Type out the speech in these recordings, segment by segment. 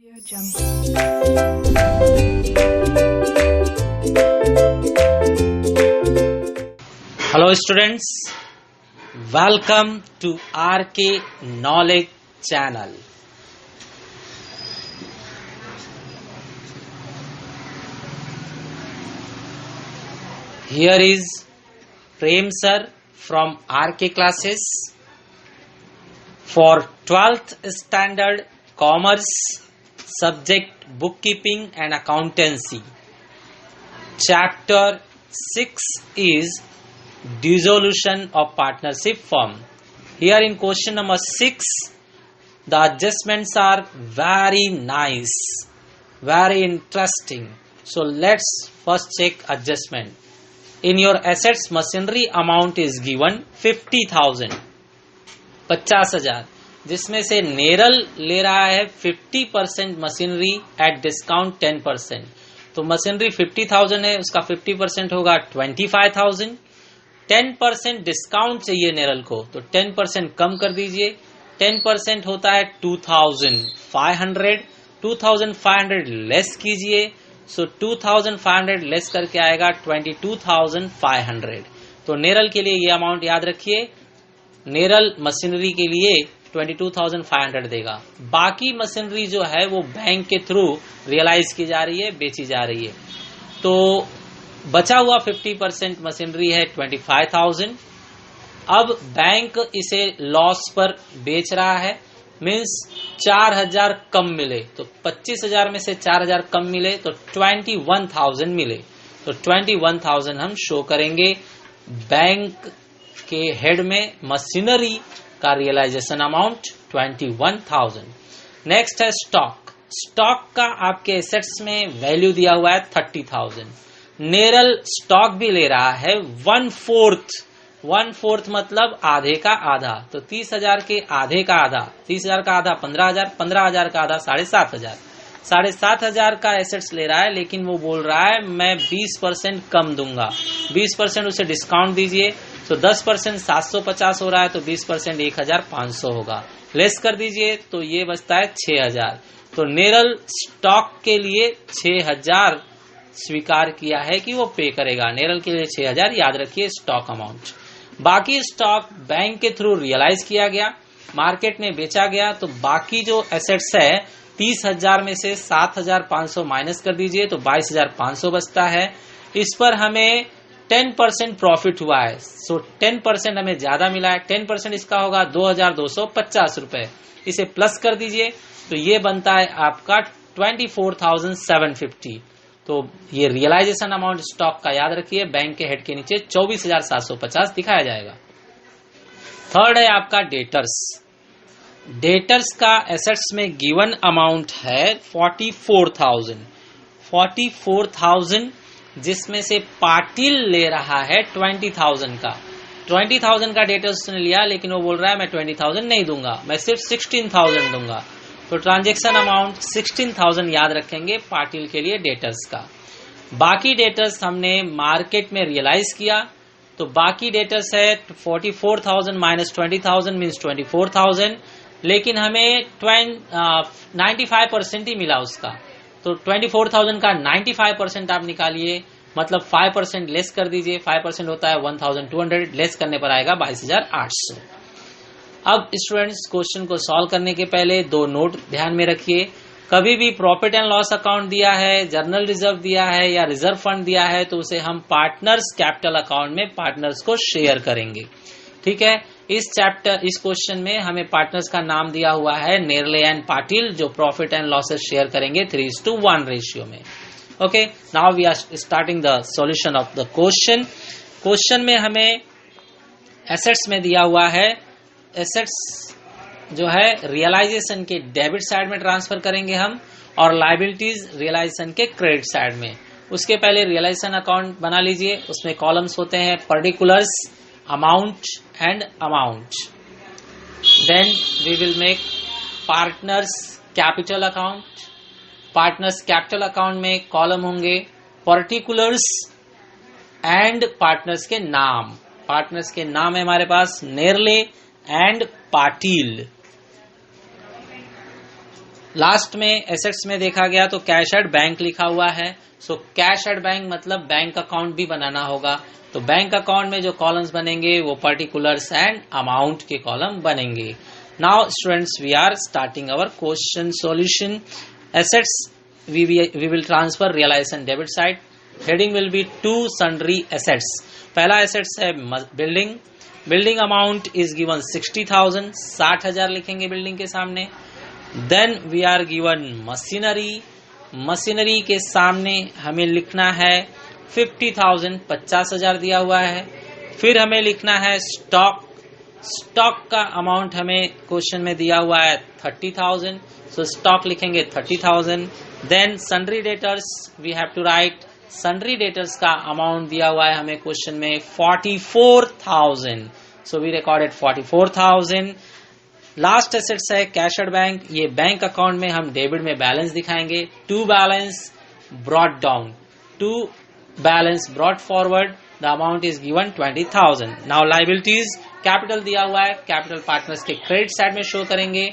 Hello students, welcome to RK Knowledge channel. Here is Prem sir from RK classes for 12th standard commerce subject bookkeeping and accountancy. Chapter 6 is dissolution of partnership firm. Here in question number 6, the adjustments are very nice, very interesting. So let's first check adjustment. In your assets, machinery amount is given 50,000, 50,000, जिसमें से नेरल ले रहा है 50% machinery at discount 10%. तो machinery 50,000 है, उसका 50% होगा 25,000. 10% discount चाहिए नेरल को, तो 10% कम कर दीजिए. 10% होता है 2,500. 2,500 लेस कीजिए, सो 2,500 लेस करके आएगा 22,500. तो नेरल के लिए ये अमाउंट याद रखिए. नेरल मशीनरी के लिए 22,500 देगा. बाकी मशीनरी जो है वो बैंक के थ्रू रियलाइज की जा रही है, बेची जा रही है. तो बचा हुआ 50% मशीनरी है 25,000. अब बैंक इसे लॉस पर बेच रहा है, मीन्स 4,000 कम मिले. तो 25,000 में से 4,000 कम मिले तो 21,000 मिले. तो 21,000 हम शो करेंगे बैंक के हेड में. मशीनरी का रियलाइजेशन अमाउंट 21,000. नेक्स्ट है स्टॉक. स्टॉक का आपके एसेट्स में वैल्यू दिया हुआ है 30,000. नेरल स्टॉक भी ले रहा है 1/4 मतलब आधे का आधा. तो 30,000 के आधे का आधा, 30,000 का आधा 15,000, 15,000 का आधा 7,500. 7,500 का एसेट्स ले रहा है, लेकिन वो बोल रहा है मैं 20% कम दूंगा. 20% उसे डिस्काउंट दीजिए. तो 10% 750 हो रहा है, तो 20% 1,500 होगा. लेस कर दीजिए तो ये बचता है 6,000. तो नेरल स्टॉक के लिए 6,000 स्वीकार किया है कि वो पे करेगा. नेरल के लिए 6,000 याद रखिए स्टॉक अमाउंट. बाकी स्टॉक बैंक के थ्रू रियलाइज किया गया, मार्केट में बेचा गया. तो बाकी जो एसेट्स है 30,000 में से 7,500 माइनस कर दीजिए तो 22,500 बचता है. इस पर हमें 10% प्रॉफिट हुआ है. सो 10% हमें ज्यादा मिला है. 10% इसका होगा 2,250 रुपए. इसे प्लस कर दीजिए तो ये बनता है आपका 24,750. तो ये रियलाइजेशन अमाउंट स्टॉक का याद रखिए, बैंक के हेड के नीचे 24,750 दिखाया जाएगा. थर्ड है आपका डेटर्स. डेटर्स का एसेट्स में गिवन अमाउंट है 44,000. 44,000 जिसमें से पाटिल ले रहा है 20,000 का. 20,000 का डेटर्स ने लिया, लेकिन वो बोल रहा है मैं 20,000 नहीं दूंगा, मैं सिर्फ 16,000 दूंगा. तो ट्रांजैक्शन अमाउंट 16,000 याद रखेंगे पाटिल के लिए डेटर्स का. बाकी डेटर्स हमने मार्केट में रियलाइज किया, तो बाकी डेटर्स है 44,000 माइनस 20,000 मीन्स 24,000. लेकिन हमें 95% ही मिला उसका. तो 24,000 का 95% आप निकालिए, मतलब 5% लेस कर दीजिए. 5% होता है 1,200, लेस करने पर आएगा 22,800. अब स्टूडेंट्स क्वेश्चन को सॉल्व करने के पहले दो नोट ध्यान में रखिए. कभी भी प्रॉफिट एंड लॉस अकाउंट दिया है, जर्नल रिजर्व दिया है या रिजर्व फंड दिया है, तो उसे हम पार्टनर्स कैपिटल अकाउंट में पार्टनर्स को शेयर करेंगे. ठीक है. इस क्वेश्चन में हमें पार्टनर्स का नाम दिया हुआ है नेरले एंड पाटिल, जो प्रॉफिट एंड लॉसेस शेयर करेंगे 3:1 रेशियो में. Okay, now we are starting the solution of the question. Question में हमें एसेट्स में दिया हुआ है, एसेट्स जो है रियलाइजेशन के डेबिट साइड में ट्रांसफर करेंगे हम, और लायबिलिटीज रियलाइजेशन के क्रेडिट साइड में. उसके पहले रियलाइजेशन अकाउंट बना लीजिए. उसमें कॉलम्स होते हैं particulars, amount and amount. Then we will make partners capital account. Partners capital account में कॉलम होंगे पर्टिकुलर्स एंड पार्टनर्स के नाम. पार्टनर्स के नाम है हमारे पास नेरले एंड पाटिल. लास्ट में एसेट्स में देखा गया तो कैश एट बैंक लिखा हुआ है। सो कैश एट बैंक मतलब बैंक अकाउंट भी बनाना होगा। तो बैंक अकाउंट में जो कॉलम्स बनेंगे वो पर्टिकुलर्स एंड अमाउंट के कॉलम बनेंगे। Now students we are starting our question solution. Assets we will transfer realization debit side. Heading will be two sundry assets. पहला assets है building. Building amount is given 60,000, 60,000 लिखेंगे building के सामने। Then we are given machinery. Machinery के सामने हमें लिखना है 50,000, 50,000 दिया हुआ है। फिर हमें लिखना है stock. स्टॉक का अमाउंट हमें क्वेश्चन में दिया हुआ है 30,000, सो स्टॉक लिखेंगे 30,000। Then sundry debtors we have to write, sundry debtors का अमाउंट दिया हुआ है हमें क्वेश्चन में 44,000, so we recorded 44,000। Last assets है कैश एट बैंक। ये बैंक अकाउंट में हम डेबिट में बैलेंस दिखाएंगे। To balance brought down, to balance brought forward, the amount is given 20,000। Now liabilities, capital दिया हुआ है, कैपिटल पार्टनर्स के क्रेडिट साइड में शो करेंगे।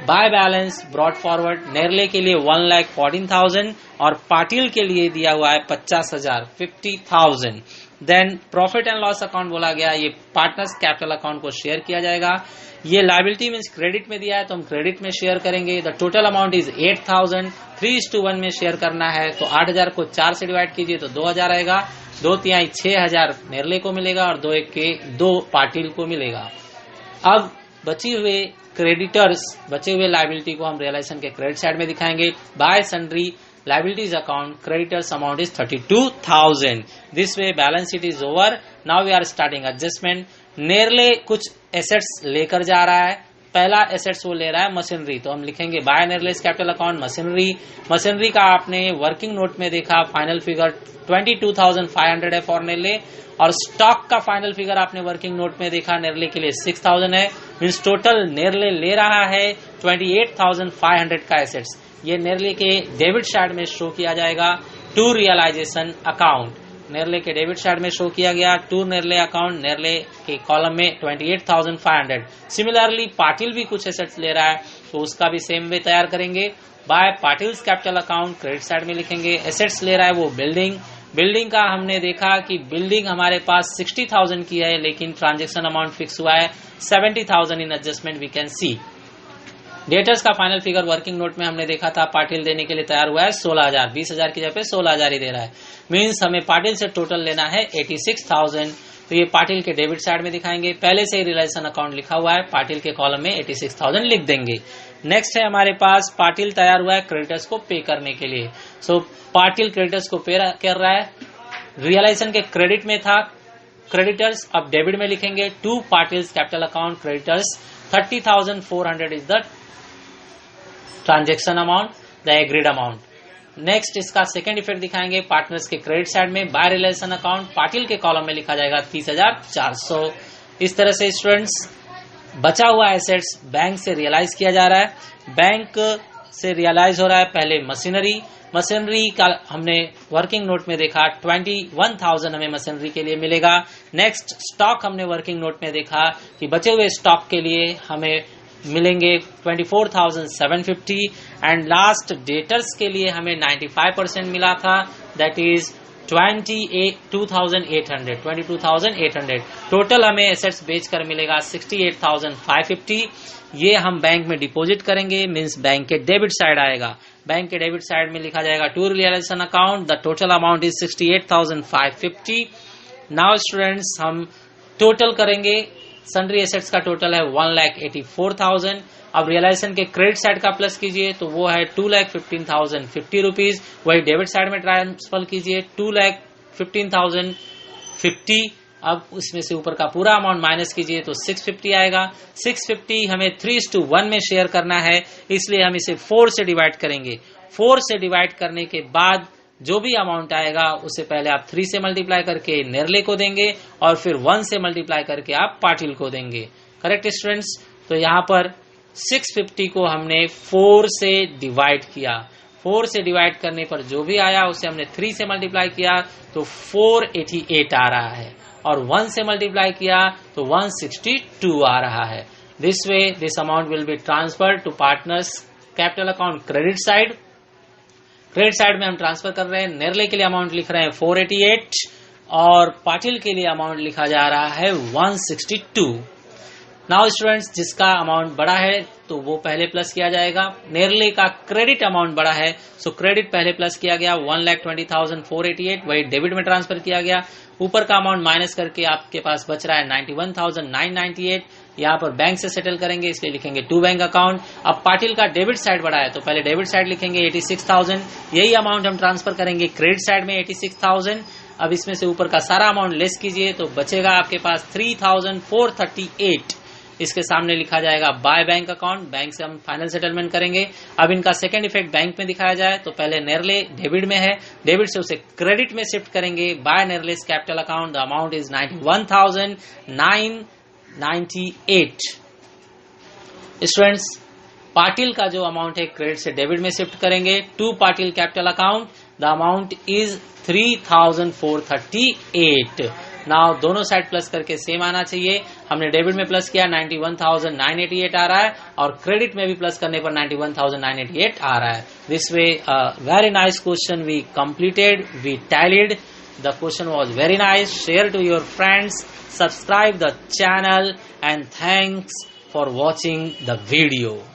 बाय बैलेंस ब्रॉट फॉरवर्ड, नेरले के लिए 1,14,000 और पाटिल के लिए दिया हुआ है 50,000, 50,000। Then profit and loss account बोला गया, ये पार्टनर्स कैपिटल अकाउंट को शेयर किया जाएगा। ये लायबिलिटी मीन्स क्रेडिट में दिया है तो हम क्रेडिट में शेयर करेंगे। द टोटल अमाउंट इज 8,000, 3:1 में शेयर करना है तो 8,000 को 4 से डिवाइड कीजिए तो 2,000 आएगा। 2/3 6,000 नेरले को मिलेगा और 2/1 के 2 पाटिल को मिलेगा। अब बचे हुए क्रेडिटर्स, बचे हुए लायबिलिटी को हम रियलाइजेशन के क्रेडिट साइड में दिखाएंगे। Bye sundry liabilities account, creditors amount is 32,000. This way balance sheet is over. Now we are starting adjustment. नेरले कुछ एसेट्स लेकर जा रहा है। पहला एसेट्स वो ले रहा है मशीनरी, तो हम लिखेंगे बाय नेरलेस कैपिटल अकाउंट मशीनरी। मशीनरी का आपने वर्किंग नोट में देखा फाइनल फिगर 22,500 है फॉर नेरले, और स्टॉक का फाइनल फिगर आपने वर्किंग नोट में देखा नेरले के लिए 6,000 है। मीन्स टोटल नेरले ले रहा है 28,500 का एसेट्स। ये नेरले के डेबिट साइड में शो किया जाएगा टू रियलाइजेशन अकाउंट। नेरले के डेबिट साइड में शो किया गया टू नेरले अकाउंट, नेरले के कॉलम में 28,500। सिमिलरली पाटिल भी कुछ एसेट्स ले रहा है तो उसका भी सेम वे तैयार करेंगे। By Patil's capital account credit side में लिखेंगे। एसेट्स ले रहा है वो बिल्डिंग, बिल्डिंग का हमने देखा कि बिल्डिंग हमारे पास 60,000 की है लेकिन ट्रांजेक्शन अमाउंट फिक्स हुआ है 70,000 in adjustment we can see. Debtors का फाइनल फिगर वर्किंग नोट में हमने देखा था पाटिल देने के लिए तैयार हुआ है 16,000, 20,000 की जगह पे 16,000 ही दे रहा है। मीन्स हमें पाटिल से टोटल लेना है 86,000, तो ये पाटिल के डेबिट साइड में दिखाएंगे। पहले से ही रियलाइजेशन अकाउंट लिखा हुआ है, पाटिल के कॉलम में 86,000 लिख देंगे। नेक्स्ट है हमारे पास पाटिल तैयार हुआ है क्रेडिटर्स को पे करने के लिए। सो पाटिल क्रेडिटर्स को पे कर रहा है, रियलाइजेशन के क्रेडिट में था क्रेडिटर्स, अब डेबिट में लिखेंगे to Patil's capital account creditors 30,400 is the transaction amount, the agreed amount. Next इसका सेकंड इफेक्ट दिखाएंगे पार्टनर्स के क्रेडिट साइड में। बाय रिलेशन अकाउंट पाटिल के कॉलम में लिखा जाएगा 30,400। इस तरह से स्टूडेंट्स बचा हुआ एसेट्स बैंक से रियलाइज किया जा रहा है। बैंक से रियलाइज हो रहा है पहले मशीनरी, मशीनरी का हमने वर्किंग नोट में देखा 21,000 हमें मशीनरी के लिए मिलेगा। नेक्स्ट स्टॉक हमने वर्किंग नोट में देखा कि बचे हुए स्टॉक के लिए हमें मिलेंगे 24,750 एंड लास्ट डेटर्स के लिए हमें 95% मिला था, दैट इज 22,800। टोटल हमें एसेट्स बेचकर मिलेगा 68,550। ये हम बैंक में डिपॉजिट करेंगे, मींस बैंक के डेबिट साइड आएगा। बैंक के डेबिट साइड में लिखा जाएगा to realization account, the total amount is 68,550। Now students हम टोटल करेंगे। सन्ड्री एसेट्स का टोटल है 1,84,000। अब रियलाइजेशन के क्रेडिट साइड का प्लस कीजिए तो वो है 2,15,050 रुपीज। वही डेबिट साइड में ट्रांसफर कीजिए 2,15,050। अब उसमें से ऊपर का पूरा अमाउंट माइनस कीजिए तो 650 आएगा। 650 हमें 3:1 में शेयर करना है, इसलिए हम इसे 4 से डिवाइड करेंगे। 4 से डिवाइड करने के बाद जो भी अमाउंट आएगा उसे पहले आप 3 से मल्टीप्लाई करके नेरले को देंगे और फिर 1 से मल्टीप्लाई करके आप पाटिल को देंगे। Correct students? तो यहाँ पर 650 को हमने 4 से डिवाइड किया। 4 से डिवाइड करने पर जो भी आया उसे हमने 3 से मल्टीप्लाई किया तो 488 आ रहा है, और 1 से मल्टीप्लाई किया तो 162 आ रहा है। This way this amount will be transferred to partners capital account credit side में हम ट्रांसफर कर रहे हैं। नेरले के लिए अमाउंट लिख रहे हैं 488 और पाटिल के लिए अमाउंट लिखा जा रहा है 162। नाउ स्टूडेंट्स, जिसका अमाउंट बड़ा है तो वो पहले प्लस किया जाएगा। नेरले का क्रेडिट अमाउंट बड़ा है, सो क्रेडिट पहले प्लस किया गया 1,20,488, वही डेबिट में ट्रांसफर किया गया। ऊपर का अमाउंट माइनस करके आपके पास बच रहा है 91,998। यहाँ पर बैंक से सेटल करेंगे, इसलिए लिखेंगे टू बैंक अकाउंट। अब पाटिल का डेबिट साइड बढ़ा है तो पहले डेबिट साइड लिखेंगे 86,000, यही अमाउंट हम ट्रांसफर करेंगे क्रेडिट साइड में 86,000। अब इसमें से ऊपर का सारा अमाउंट लेस कीजिए तो बचेगा आपके पास 3,438। इसके सामने लिखा जाएगा बाय बैंक अकाउंट, बैंक से हम फाइनल सेटलमेंट करेंगे। अब इनका सेकंड इफेक्ट बैंक में दिखाया जाए तो पहले नेरले डेबिट में है, डेबिट से उसे क्रेडिट में शिफ्ट करेंगे बाय नेरलेस capital account. The amount is 91,998। Students, Patil का जो अमाउंट है क्रेडिट से डेबिट में शिफ्ट करेंगे to Patil capital account. The amount is 3,438। Now दोनों साइड प्लस करके सेम आना चाहिए। हमने डेबिट में प्लस किया 91,988 आ रहा है और क्रेडिट में भी प्लस करने पर 91,988 आ रहा है। This way very nice question we completed, we tallied. The question was very nice. Share to your friends, subscribe the channel and thanks for watching the video.